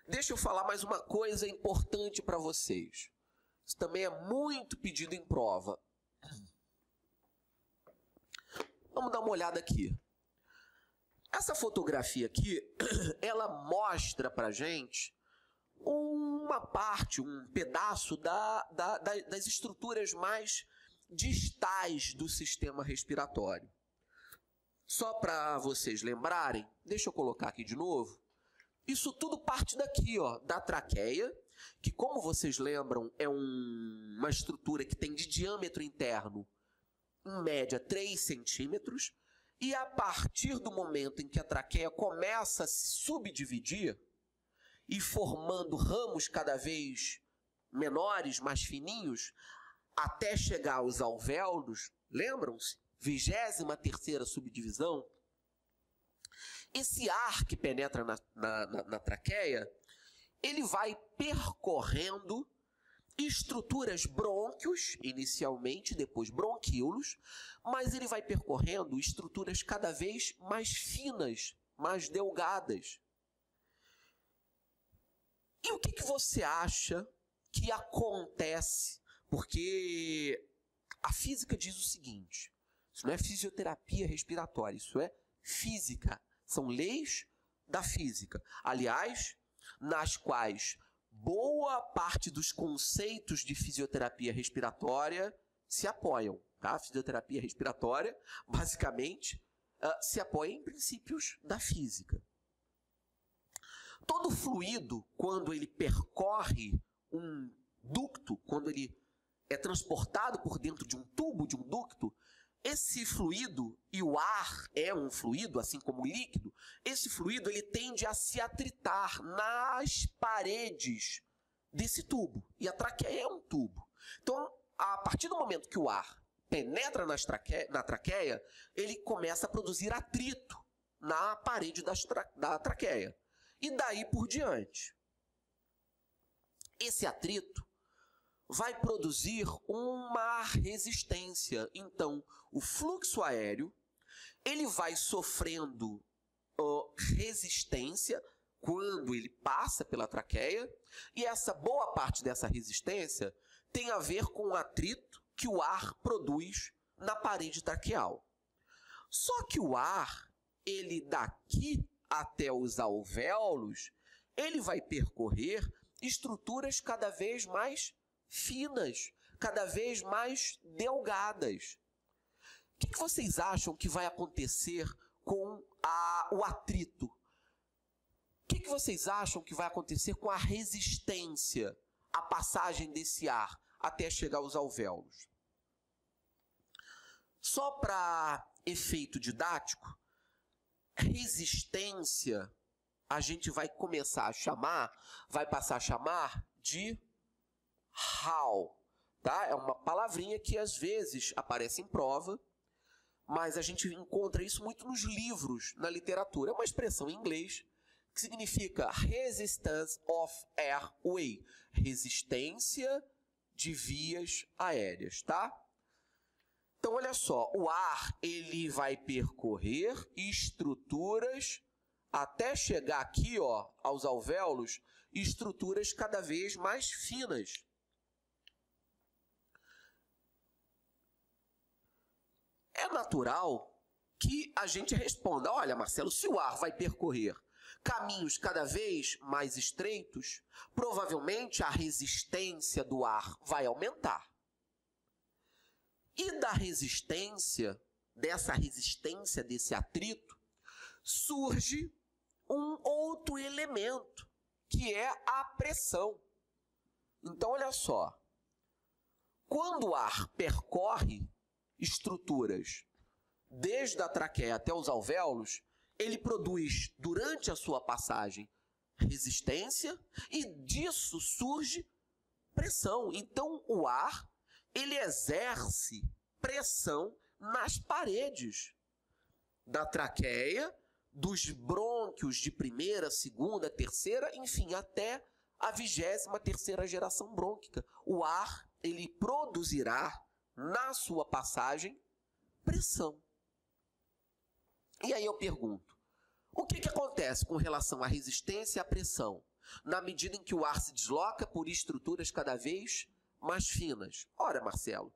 Deixa eu falar mais uma coisa importante para vocês. Isso também é muito pedido em prova. Vamos dar uma olhada aqui. Essa fotografia aqui, ela mostra pra gente uma parte, um pedaço das estruturas mais distais do sistema respiratório. Só para vocês lembrarem, deixa eu colocar aqui de novo. Isso tudo parte daqui, ó, da traqueia, que, como vocês lembram, é uma estrutura que tem de diâmetro interno, em média, 3 centímetros. E a partir do momento em que a traqueia começa a se subdividir e formando ramos cada vez menores, mais fininhos, até chegar aos alvéolos, lembram-se? 23ª subdivisão. Esse ar que penetra na traqueia, ele vai percorrendo estruturas brônquios, inicialmente, depois bronquíolos, mas ele vai percorrendo estruturas cada vez mais finas, mais delgadas. E o que você acha que acontece? Porque a física diz o seguinte, isso não é fisioterapia respiratória, isso é física. São leis da física. Aliás, nas quais boa parte dos conceitos de fisioterapia respiratória se apoiam. Tá? A fisioterapia respiratória, basicamente, se apoia em princípios da física. Todo fluido, quando ele percorre um ducto, quando ele é transportado por dentro de um tubo, de um ducto, esse fluido, e o ar é um fluido, assim como o líquido, esse fluido ele tende a se atritar nas paredes desse tubo. E a traqueia é um tubo. Então, a partir do momento que o ar penetra na traqueia, ele começa a produzir atrito na parede da traqueia. E daí por diante. Esse atrito vai produzir uma resistência. Então, o fluxo aéreo, ele vai sofrendo resistência quando ele passa pela traqueia, e essa boa parte dessa resistência tem a ver com o atrito que o ar produz na parede traqueal. Só que o ar, ele daqui até os alvéolos, ele vai percorrer estruturas cada vez mais finas, cada vez mais delgadas. O que vocês acham que vai acontecer com o atrito? O que vocês acham que vai acontecer com a resistência à passagem desse ar até chegar aos alvéolos? Só para efeito didático, resistência a gente vai começar a chamar, vai passar a chamar de how, tá? É uma palavrinha que às vezes aparece em prova, mas a gente encontra isso muito nos livros, na literatura. É uma expressão em inglês que significa resistance of airway, resistência de vias aéreas, tá? Então, olha só, o ar ele vai percorrer estruturas até chegar aqui, ó, aos alvéolos, estruturas cada vez mais finas. É natural que a gente responda, olha, Marcelo, se o ar vai percorrer caminhos cada vez mais estreitos, provavelmente a resistência do ar vai aumentar. E da resistência, desse atrito, surge um outro elemento, que é a pressão. Então, olha só, quando o ar percorre estruturas desde a traqueia até os alvéolos, ele produz, durante a sua passagem, resistência e disso surge pressão. Então, o ar, ele exerce pressão nas paredes da traqueia, dos brônquios de primeira, segunda, terceira, enfim, até a 23ª geração brônquica. O ar, ele produzirá, na sua passagem, pressão. E aí eu pergunto, o que acontece com relação à resistência e à pressão? na medida em que o ar se desloca por estruturas cada vez mais finas. Ora, Marcelo,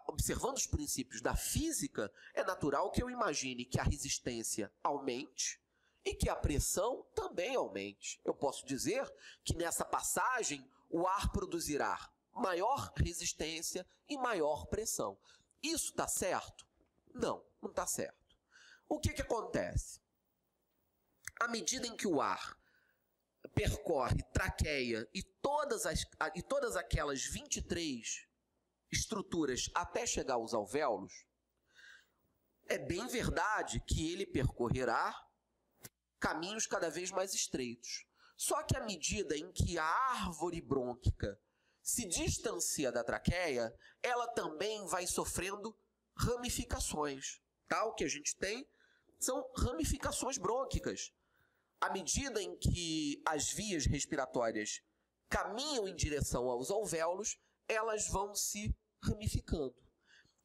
observando os princípios da física, é natural que eu imagine que a resistência aumente e que a pressão também aumente. Eu posso dizer que nessa passagem o ar produzirá maior resistência e maior pressão. Isso está certo? Não, não está certo. O que acontece? À medida em que o ar percorre traqueia e todas aquelas 23 estruturas até chegar aos alvéolos, é bem verdade que ele percorrerá caminhos cada vez mais estreitos. Só que à medida em que a árvore brônquica se distancia da traqueia, ela também vai sofrendo ramificações. Tá? O que a gente tem são ramificações brônquicas. À medida em que as vias respiratórias caminham em direção aos alvéolos, elas vão se ramificando.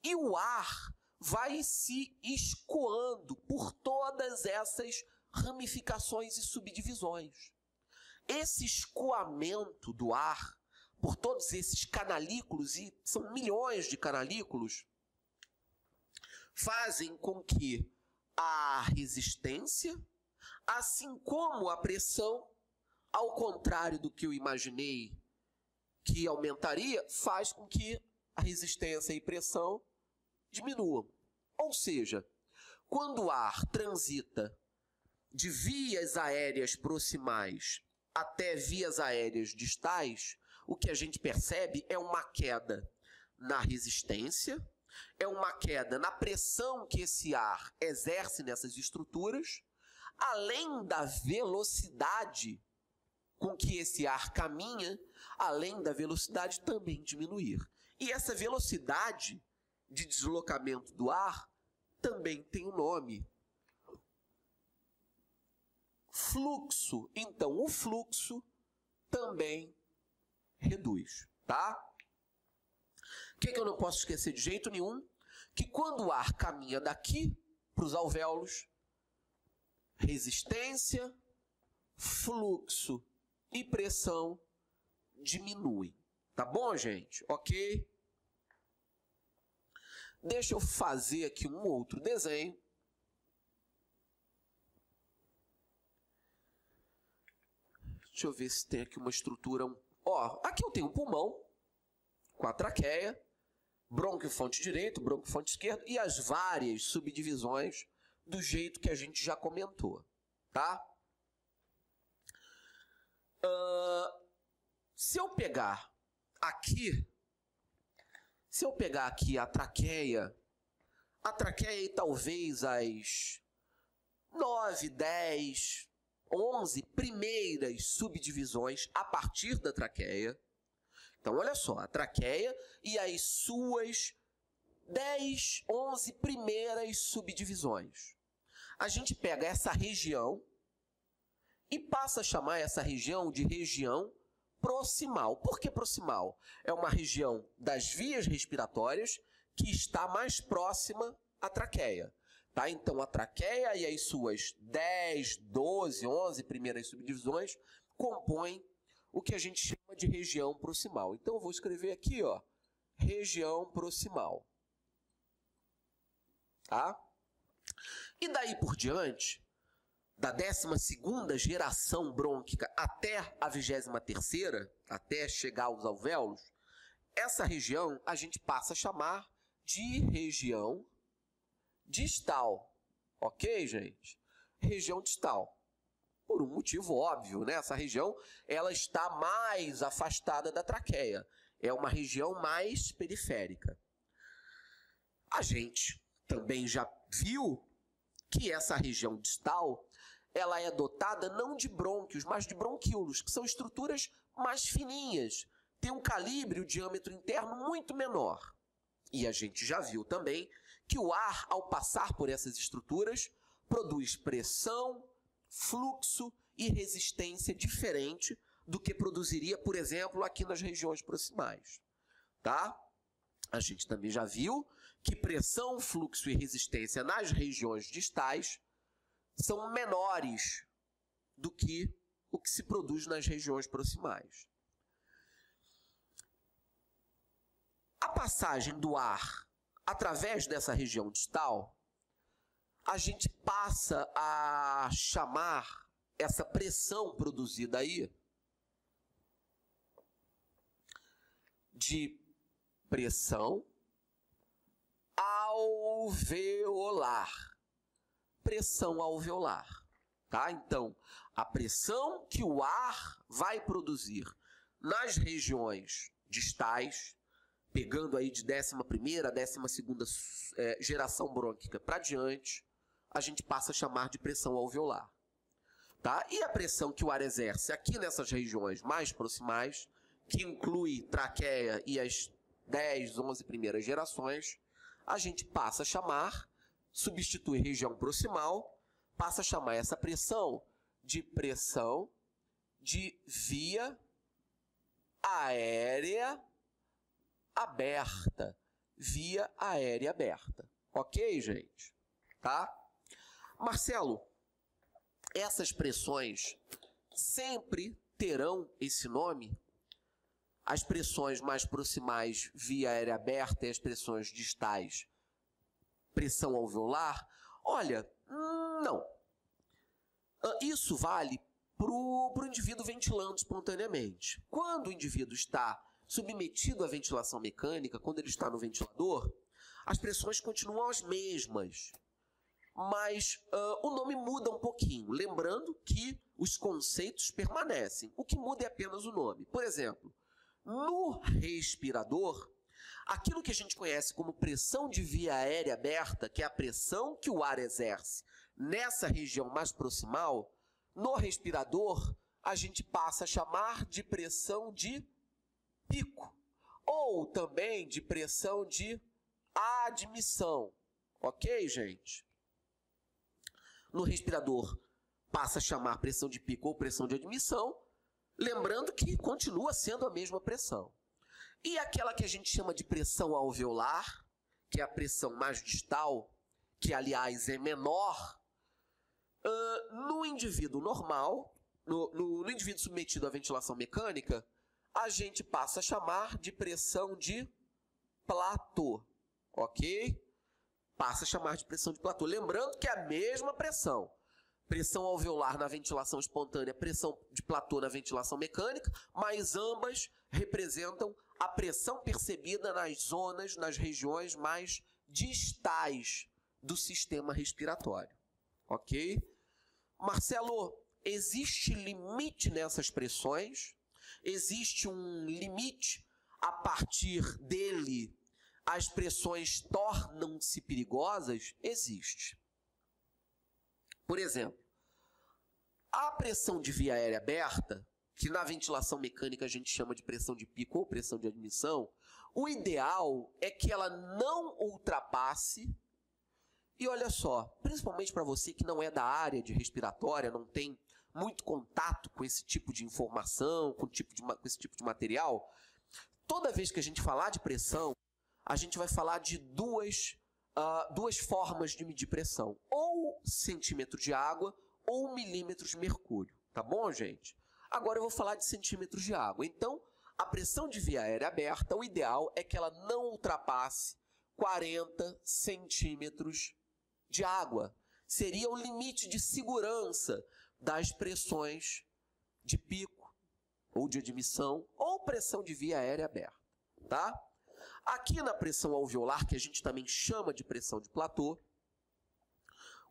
E o ar vai se escoando por todas essas ramificações e subdivisões. Esse escoamento do ar por todos esses canalículos, e são milhões de canalículos, fazem com que a resistência, assim como a pressão, ao contrário do que eu imaginei que aumentaria, faz com que a resistência e pressão diminuam. Ou seja, quando o ar transita de vias aéreas proximais até vias aéreas distais, o que a gente percebe é uma queda na resistência, é uma queda na pressão que esse ar exerce nessas estruturas, além da velocidade com que esse ar caminha, além da velocidade também diminuir. E essa velocidade de deslocamento do ar também tem um nome: fluxo. Então, o fluxo também reduz, tá? O que eu não posso esquecer de jeito nenhum? Que quando o ar caminha daqui para os alvéolos, resistência, fluxo e pressão diminuem. Tá bom, gente? Ok? Deixa eu fazer aqui um outro desenho. Deixa eu ver se tem aqui uma estrutura. Ó, aqui eu tenho um pulmão com a traqueia, bronquiofonte direito, bronquiofonte esquerdo e as várias subdivisões do jeito que a gente já comentou, tá? Se eu pegar aqui a traqueia e talvez as 9, 10, 11 primeiras subdivisões a partir da traqueia. Então, olha só, a traqueia e as suas 10, 11 primeiras subdivisões. A gente pega essa região e passa a chamar essa região de região proximal. Por que proximal? É uma região das vias respiratórias que está mais próxima à traqueia. Tá? Então, a traqueia e as suas 10, 12, 11 primeiras subdivisões compõem o que a gente chama de região proximal. Então, eu vou escrever aqui, ó, região proximal. Tá? E daí por diante, da 12ª geração brônquica até a 23ª, até chegar aos alvéolos, essa região a gente passa a chamar de região distal. Ok, gente? Região distal. Por um motivo óbvio, né? Essa região ela está mais afastada da traqueia. É uma região mais periférica. A gente também já viu que essa região distal ela é dotada não de brônquios, mas de bronquíolos, que são estruturas mais fininhas, tem um calibre, o diâmetro interno muito menor. E a gente já viu também que o ar, ao passar por essas estruturas, produz pressão, fluxo e resistência diferente do que produziria, por exemplo, aqui nas regiões proximais. Tá? A gente também já viu que pressão, fluxo e resistência nas regiões distais são menores do que o que se produz nas regiões proximais. A passagem do ar através dessa região distal, a gente passa a chamar essa pressão produzida aí de pressão alveolar. Pressão alveolar, tá? Então, a pressão que o ar vai produzir nas regiões distais, pegando aí de 11ª a 12ª geração brônquica para diante, a gente passa a chamar de pressão alveolar. Tá? E a pressão que o ar exerce aqui nessas regiões mais proximais, que inclui traqueia e as 10, 11 primeiras gerações, a gente passa a chamar, substitui região proximal, passa a chamar essa pressão de via aérea aberta. Via aérea aberta. Ok, gente? Tá? Marcelo, essas pressões sempre terão esse nome? As pressões mais proximais, via aérea aberta, e as pressões distais, pressão alveolar? Olha, não. Isso vale para o indivíduo ventilando espontaneamente. Quando o indivíduo está submetido à ventilação mecânica, quando ele está no ventilador, as pressões continuam as mesmas, mas o nome muda um pouquinho, lembrando que os conceitos permanecem. O que muda é apenas o nome. Por exemplo, no respirador, aquilo que a gente conhece como pressão de via aérea aberta, que é a pressão que o ar exerce nessa região mais proximal, no respirador a gente passa a chamar de pressão de pico, ou também de pressão de admissão. Ok, gente? No respirador passa a chamar pressão de pico ou pressão de admissão, lembrando que continua sendo a mesma pressão. E aquela que a gente chama de pressão alveolar, que é a pressão mais distal, que aliás é menor, no indivíduo normal, no indivíduo submetido à ventilação mecânica, a gente passa a chamar de pressão de platô, ok? Passa a chamar de pressão de platô. Lembrando que é a mesma pressão. Pressão alveolar na ventilação espontânea, pressão de platô na ventilação mecânica, mas ambas representam a pressão percebida nas zonas, nas regiões mais distais do sistema respiratório. Ok? Marcelo, existe limite nessas pressões? Existe um limite a partir dele as pressões tornam-se perigosas? Existe. Por exemplo, a pressão de via aérea aberta, que na ventilação mecânica a gente chama de pressão de pico ou pressão de admissão, o ideal é que ela não ultrapasse, e olha só, principalmente para você que não é da área de respiratória, não tem muito contato com esse tipo de informação, com esse tipo de material, toda vez que a gente falar de pressão, a gente vai falar de duas formas de medir pressão. Ou centímetro de água ou milímetros de mercúrio. Tá bom, gente? Agora eu vou falar de centímetros de água. Então, a pressão de via aérea aberta, o ideal é que ela não ultrapasse 40 centímetros de água. Seria o limite de segurança das pressões de pico ou de admissão ou pressão de via aérea aberta. Tá? Aqui na pressão alveolar, que a gente também chama de pressão de platô,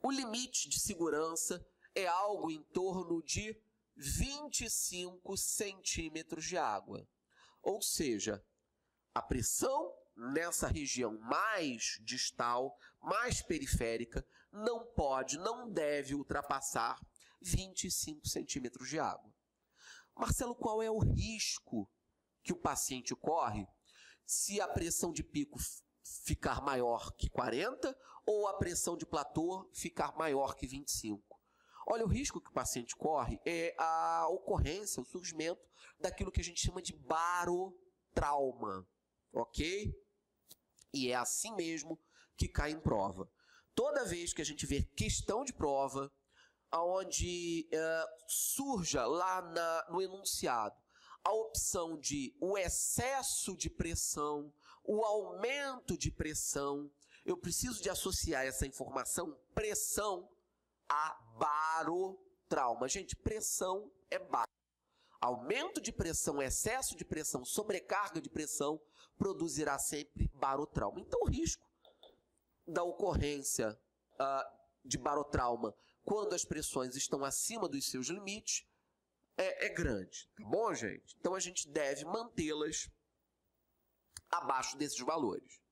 o limite de segurança é algo em torno de 25 centímetros de água. Ou seja, a pressão nessa região mais distal, mais periférica, não deve ultrapassar 25 centímetros de água. Marcelo, qual é o risco que o paciente corre se a pressão de pico ficar maior que 40 ou a pressão de platô ficar maior que 25? Olha, o risco que o paciente corre é a ocorrência, o surgimento daquilo que a gente chama de barotrauma, ok? E é assim mesmo que cai em prova. Toda vez que a gente vê questão de prova, onde surja lá no enunciado a opção de o excesso de pressão, o aumento de pressão, eu preciso de associar essa informação, pressão, a barotrauma. Gente, pressão é baro. Aumento de pressão, excesso de pressão, sobrecarga de pressão, produzirá sempre barotrauma. Então, o risco da ocorrência de barotrauma quando as pressões estão acima dos seus limites é grande, tá bom, gente? Então, a gente deve mantê-las abaixo desses valores.